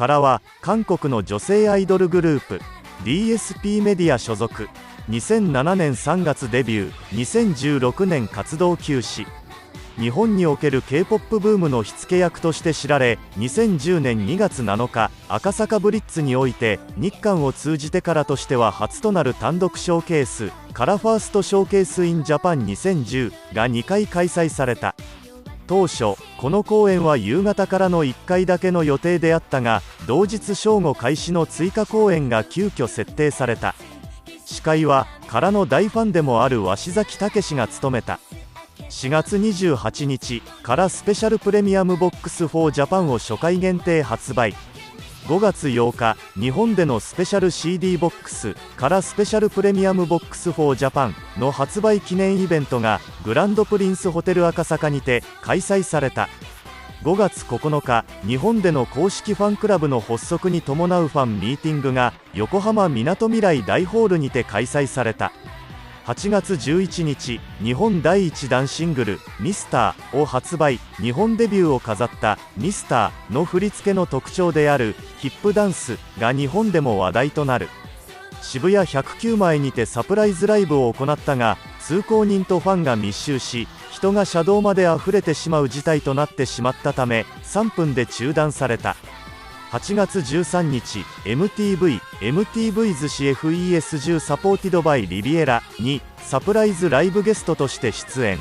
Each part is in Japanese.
カラは韓国の女性アイドルグループ DSP メディア所属。2007年3月デビュー、2016年活動休止。日本における K-POP ブームの火付け役として知られ、2010年2月7日赤坂ブリッツにおいて日韓を通じてからとしては初となる単独ショーケース、カラファーストショーケース in Japan 2010が2回開催された。当初この公演は夕方からの1回だけの予定であったが、同日正午開始の追加公演が急遽設定された。司会はカラの大ファンでもある鷲崎武が務めた。4月28日、カラスペシャルプレミアムボックス for Japan を初回限定発売。5月8日、日本でのスペシャル CD ボックス、カラスペシャルプレミアムボックス for Japan の発売記念イベントがグランドプリンスホテル赤坂にて開催された。5月9日、日本での公式ファンクラブの発足に伴うファンミーティングが横浜みなとみらい大ホールにて開催された。8月11日、日本第1弾シングル「ミスターを発売。日本デビューを飾った「ミスターの振り付けの特徴であるヒップダンスが日本でも話題となる。渋谷109枚にてサプライズライブを行ったが、通行人とファンが密集し、人が車道まで溢れてしまう事態となってしまったため3分で中断された。8月13日、MTV 寿司 FES10 サポーティドバイリビエラにサプライズライブゲストとして出演。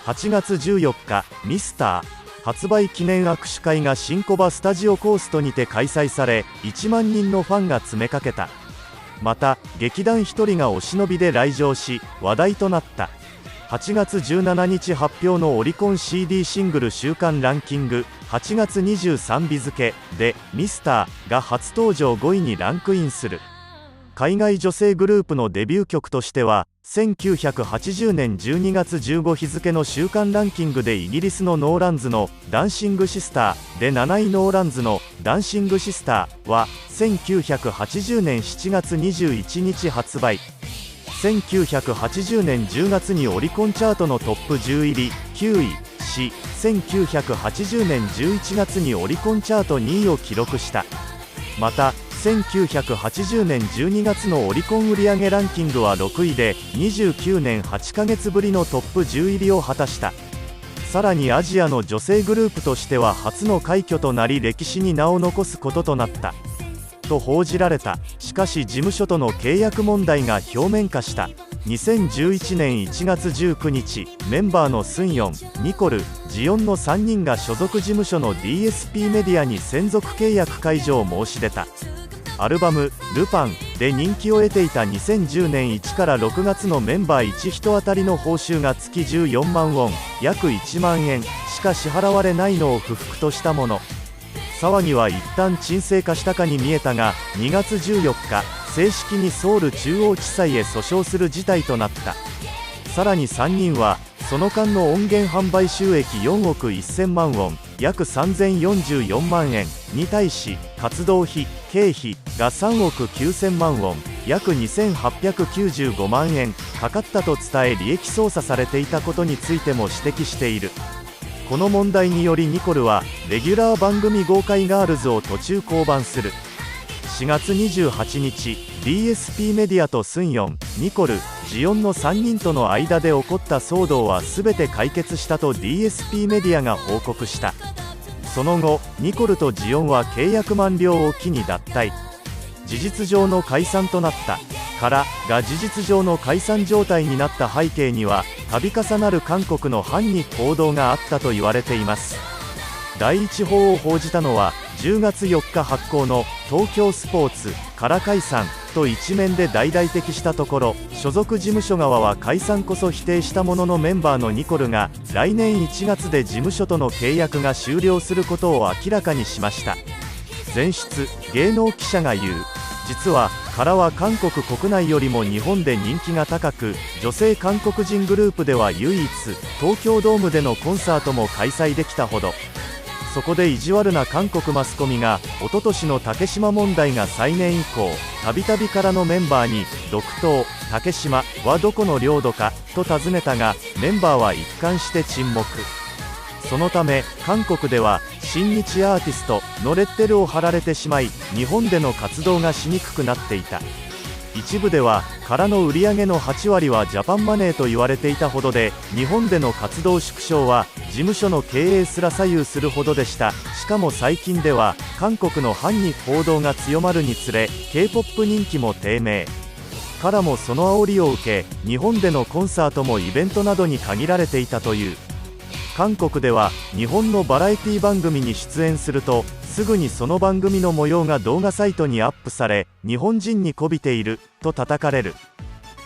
8月14日、ミスター発売記念握手会が新小葉スタジオコーストにて開催され、1万人のファンが詰めかけた。また劇団ひとりがお忍びで来場し話題となった。8月17日発表のオリコン CD シングル週間ランキング、8月23日付でミスターが初登場5位にランクインする。海外女性グループのデビュー曲としては、1980年12月15日付の週間ランキングでイギリスのノーランズのダンシングシスターで7位、ノーランズのダンシングシスターは1980年7月21日発売。1980年10月にオリコンチャートのトップ10入り9位し、1980年11月にオリコンチャート2位を記録した。また1980年12月のオリコン売上ランキングは6位で29年8ヶ月ぶりのトップ10入りを果たした。さらにアジアの女性グループとしては初の快挙となり、歴史に名を残すこととなったと報じられた。しかし事務所との契約問題が表面化した。2011年1月19日、メンバーのスンヨン、ニコル、ジヨンの3人が所属事務所の DSP メディアに専属契約解除を申し出た。アルバム「ルパン」で人気を得ていた2010年1から6月のメンバー1人当たりの報酬が月14万ウォン、約1万円しか支払われないのを不服としたもの。騒ぎは一旦沈静化したかに見えたが、2月14日正式にソウル中央地裁へ訴訟する事態となった。さらに3人はその間の音源販売収益4億1000万ウォン、約3044万円に対し、活動費、経費が3億9000万ウォン、約2895万円かかったと伝え、利益操作されていたことについても指摘している。この問題によりニコルはレギュラー番組豪快ガールズを途中降板する。4月28日、DSP メディアとスンヨン、ニコル、ジヨンの3人との間で起こった騒動は全て解決したと DSP メディアが報告した。その後、ニコルとジヨンは契約満了を機に脱退。事実上の解散となった。カラが事実上の解散状態になった背景には、度重なる韓国の反日報道があったと言われています。第一報を報じたのは10月4日発行の東京スポーツカラ解散と一面で大々的したところ、所属事務所側は解散こそ否定したものの、メンバーのニコルが来年1月で事務所との契約が終了することを明らかにしました。前出芸能記者が言う。実はカラは韓国国内よりも日本で人気が高く、女性韓国人グループでは唯一東京ドームでのコンサートも開催できたほど。そこで意地悪な韓国マスコミが一昨年の竹島問題が再燃以降、たびたびカラのメンバーに独島竹島はどこの領土かと尋ねたが、メンバーは一貫して沈黙。そのため韓国では親日アーティストのレッテルを貼られてしまい、日本での活動がしにくくなっていた。一部ではからの売り上げの8割はジャパンマネーと言われていたほどで、日本での活動縮小は事務所の経営すら左右するほどでした。しかも最近では韓国の反日報道が強まるにつれ K-POP 人気も低迷。からもその煽りを受け、日本でのコンサートもイベントなどに限られていたという。韓国では日本のバラエティ番組に出演するとすぐにその番組の模様が動画サイトにアップされ、日本人に媚びていると叩かれる。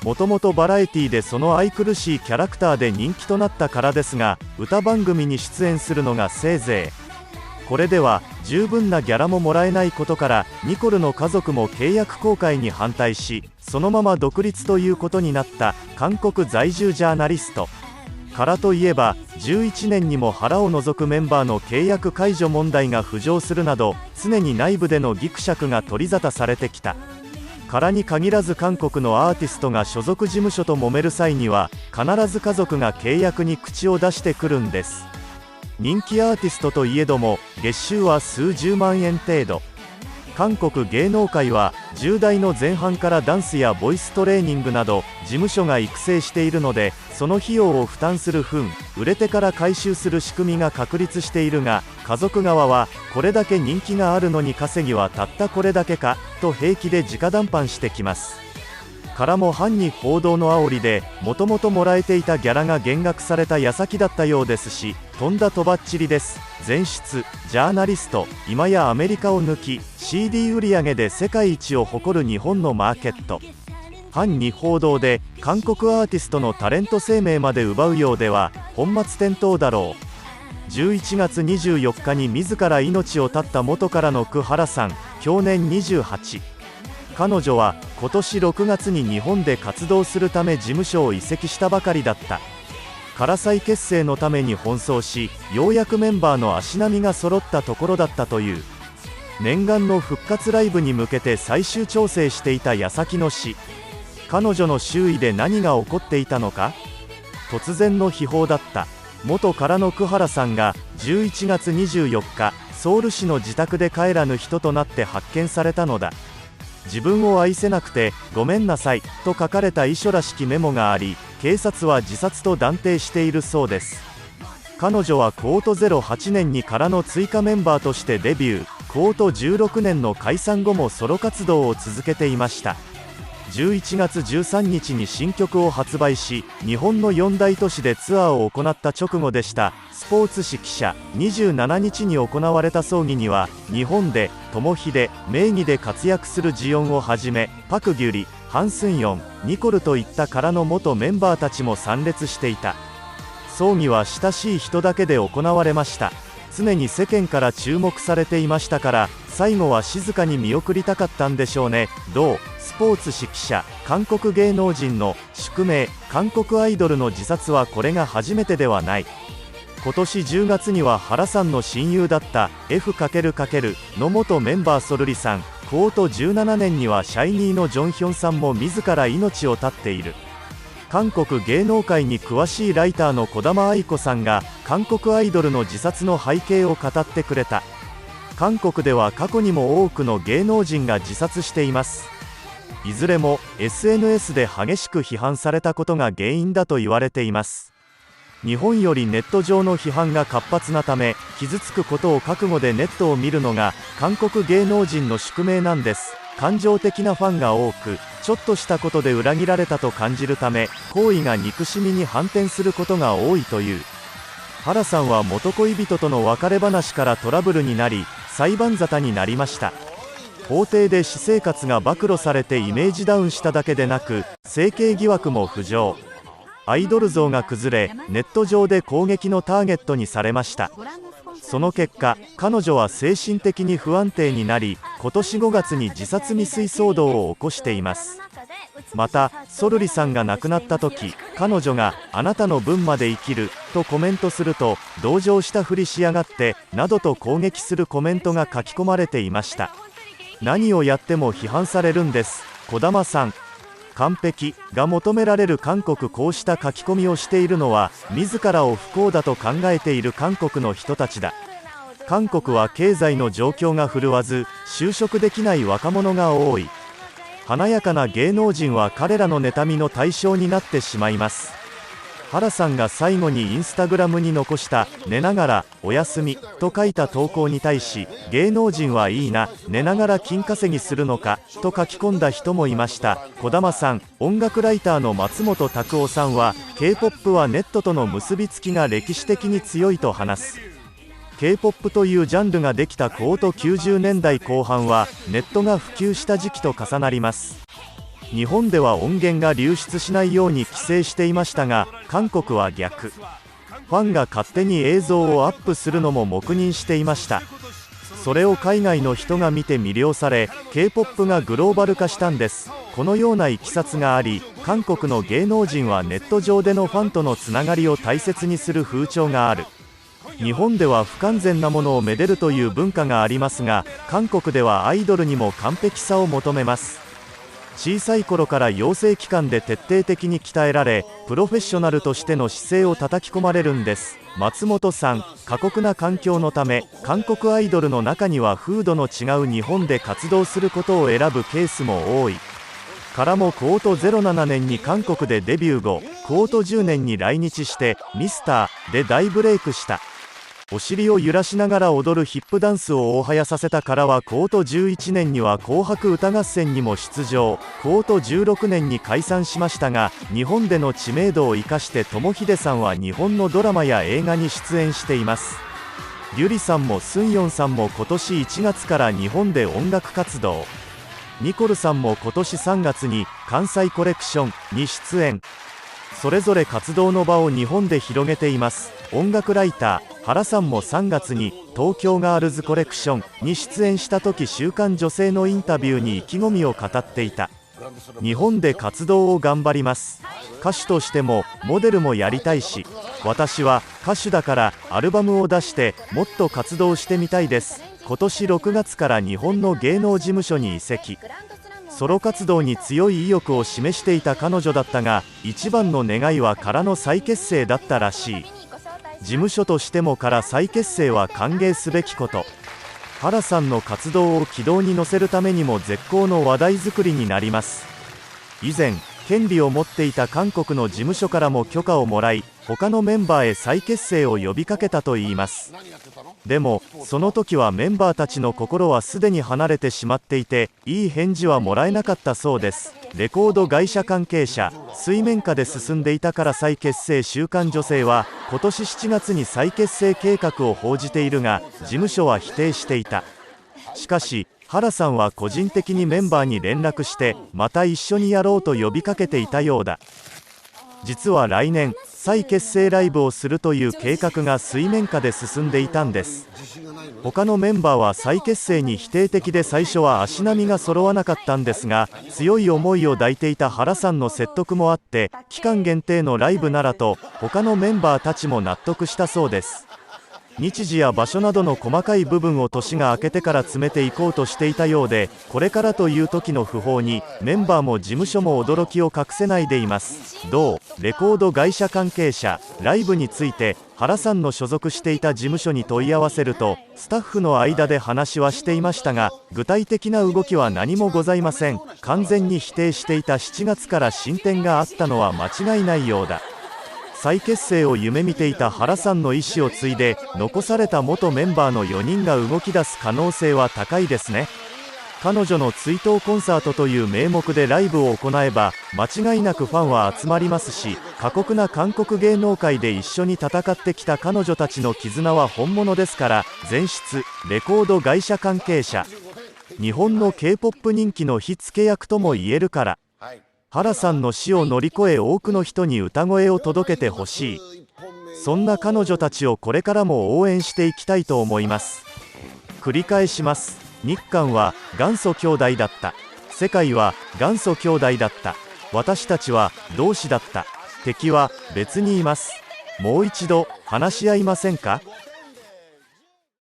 もともとバラエティでその愛くるしいキャラクターで人気となったからですが、歌番組に出演するのがせいぜい。これでは十分なギャラももらえないことから、ニコルの家族も契約更改に反対し、そのまま独立ということになった韓国在住ジャーナリスト。からといえば11年にも腹を除くメンバーの契約解除問題が浮上するなど、常に内部でのギクシャクが取り沙汰されてきた。からに限らず韓国のアーティストが所属事務所と揉める際には必ず家族が契約に口を出してくるんです。人気アーティストといえども月収は数十万円程度。韓国芸能界は10代の前半からダンスやボイストレーニングなど事務所が育成しているので、その費用を負担する分、売れてから回収する仕組みが確立しているが、家族側はこれだけ人気があるのに稼ぎはたったこれだけかと平気で直談判してきます。からも反日報道の煽りでもともともらえていたギャラが減額された矢先だったようですし、とんだとばっちりです。前出ジャーナリスト、今やアメリカを抜き CD 売上で世界一を誇る日本のマーケット。反日報道で韓国アーティストのタレント生命まで奪うようでは本末転倒だろう。11月24日に自ら命を絶った元からのクハラさん、享年28。彼女は今年6月に日本で活動するため事務所を移籍したばかりだった。から再結成のために奔走し、ようやくメンバーの足並みが揃ったところだったという。念願の復活ライブに向けて最終調整していた矢先の死。彼女の周囲で何が起こっていたのか。突然の秘宝だった。元からのクハラさんが11月24日ソウル市の自宅で帰らぬ人となって発見されたのだ。自分を愛せなくてごめんなさいと書かれた遺書らしきメモがあり、警察は自殺と断定しているそうです。彼女はコート08年にからの追加メンバーとしてデビュー。コート16年の解散後もソロ活動を続けていました。11月13日に新曲を発売し、日本の4大都市でツアーを行った直後でした。スポーツ紙記者27日に行われた葬儀には、日本で友秀名義で活躍するジヨンをはじめ、パク・ギュリ、ハン・スンヨン、ニコルといったからの元メンバーたちも参列していた。葬儀は親しい人だけで行われました。常に世間から注目されていましたから、最後は静かに見送りたかったんでしょうね。同スポーツ紙記者、韓国芸能人の宿命、韓国アイドルの自殺はこれが初めてではない。今年10月には原さんの親友だった F× の元メンバーソルリさん、コート17年にはシャイニーのジョンヒョンさんも自ら命を絶っている。韓国芸能界に詳しいライターの児玉愛子さんが韓国アイドルの自殺の背景を語ってくれた。韓国では過去にも多くの芸能人が自殺しています。いずれも SNS で激しく批判されたことが原因だと言われています。日本よりネット上の批判が活発なため、傷つくことを覚悟でネットを見るのが韓国芸能人の宿命なんです。感情的なファンが多く、ちょっとしたことで裏切られたと感じるため、行為が憎しみに反転することが多いという。原さんは元恋人との別れ話からトラブルになり、裁判沙汰になりました。法廷で私生活が暴露されてイメージダウンしただけでなく、整形疑惑も浮上。アイドル像が崩れ、ネット上で攻撃のターゲットにされました。その結果、彼女は精神的に不安定になり、今年5月に自殺未遂騒動を起こしています。また、ソルリさんが亡くなった時、彼女があなたの分まで生きるとコメントすると、同情したふりしやがってなどと攻撃するコメントが書き込まれていました。何をやっても批判されるんです。児玉さん。完璧が求められる韓国。こうした書き込みをしているのは自らを不幸だと考えている韓国の人たちだ。韓国は経済の状況が振るわず就職できない若者が多い。華やかな芸能人は彼らの妬みの対象になってしまいます。原さんが最後にインスタグラムに残した寝ながらおやすみと書いた投稿に対し、芸能人はいいな、寝ながら金稼ぎするのかと書き込んだ人もいました。児玉さん、音楽ライターの松本拓夫さんは K-POP はネットとの結びつきが歴史的に強いと話す。 K-POP というジャンルができた高度90年代後半はネットが普及した時期と重なります。日本では音源が流出しないように規制していましたが、韓国は逆。ファンが勝手に映像をアップするのも黙認していました。それを海外の人が見て魅了され K-POP がグローバル化したんです。このようないきさつがあり、韓国の芸能人はネット上でのファンとのつながりを大切にする風潮がある。日本では不完全なものをめでるという文化がありますが、韓国ではアイドルにも完璧さを求めます。小さい頃から養成機関で徹底的に鍛えられ、プロフェッショナルとしての姿勢を叩き込まれるんです。松本さん、過酷な環境のため韓国アイドルの中には風土の違う日本で活動することを選ぶケースも多い。からもコート07年に韓国でデビュー後、コート10年に来日してミスターで大ブレイクした。お尻を揺らしながら踊るヒップダンスを大はやさせたからはコート11年には紅白歌合戦にも出場。コート16年に解散しましたが、日本での知名度を生かして智秀さんは日本のドラマや映画に出演しています。リュリさんもスンヨンさんも今年1月から日本で音楽活動。ニコルさんも今年3月に関西コレクションに出演。それぞれ活動の場を日本で広げています。音楽ライター原さんも3月に東京ガールズコレクションに出演した時、週刊女性のインタビューに意気込みを語っていた。日本で活動を頑張ります。歌手としてもモデルもやりたいし、私は歌手だからアルバムを出してもっと活動してみたいです。今年6月から日本の芸能事務所に移籍。ソロ活動に強い意欲を示していた彼女だったが、一番の願いはからの再結成だったらしい。事務所としてもから再結成は歓迎すべきこと。原さんの活動を軌道に乗せるためにも絶好の話題作りになります。以前権利を持っていた韓国の事務所からも許可をもらい、他のメンバーへ再結成を呼びかけたといいます。でもその時はメンバーたちの心はすでに離れてしまっていて、いい返事はもらえなかったそうです。レコード会社関係者、水面下で進んでいたから再結成。週刊女性は今年7月に再結成計画を報じているが、事務所は否定していた。しかし原さんは個人的にメンバーに連絡してまた一緒にやろうと呼びかけていたようだ。実は来年再結成ライブをするという計画が水面下で進んでいたんです。他のメンバーは再結成に否定的で、最初は足並みが揃わなかったんですが、強い思いを抱いていた原さんの説得もあって、期間限定のライブならと他のメンバーたちも納得したそうです。日時や場所などの細かい部分を年が明けてから詰めていこうとしていたようで、これからという時の訃報にメンバーも事務所も驚きを隠せないでいます。同レコード会社関係者、ライブについて原さんの所属していた事務所に問い合わせると、スタッフの間で話はしていましたが具体的な動きは何もございません。完全に否定していた7月から進展があったのは間違いないようだ。再結成を夢見ていた原さんの意思を継いで残された元メンバーの4人が動き出す可能性は高いですね。彼女の追悼コンサートという名目でライブを行えば間違いなくファンは集まりますし、過酷な韓国芸能界で一緒に戦ってきた彼女たちの絆は本物ですから。前室レコード会社関係者、日本の K-POP 人気の火付け役とも言えるから。原さんの死を乗り越え多くの人に歌声を届けてほしい。そんな彼女たちをこれからも応援していきたいと思います。繰り返します。日韓は元祖兄弟だった。世界は元祖兄弟だった。私たちは同志だった。敵は別にいます。もう一度話し合いませんか。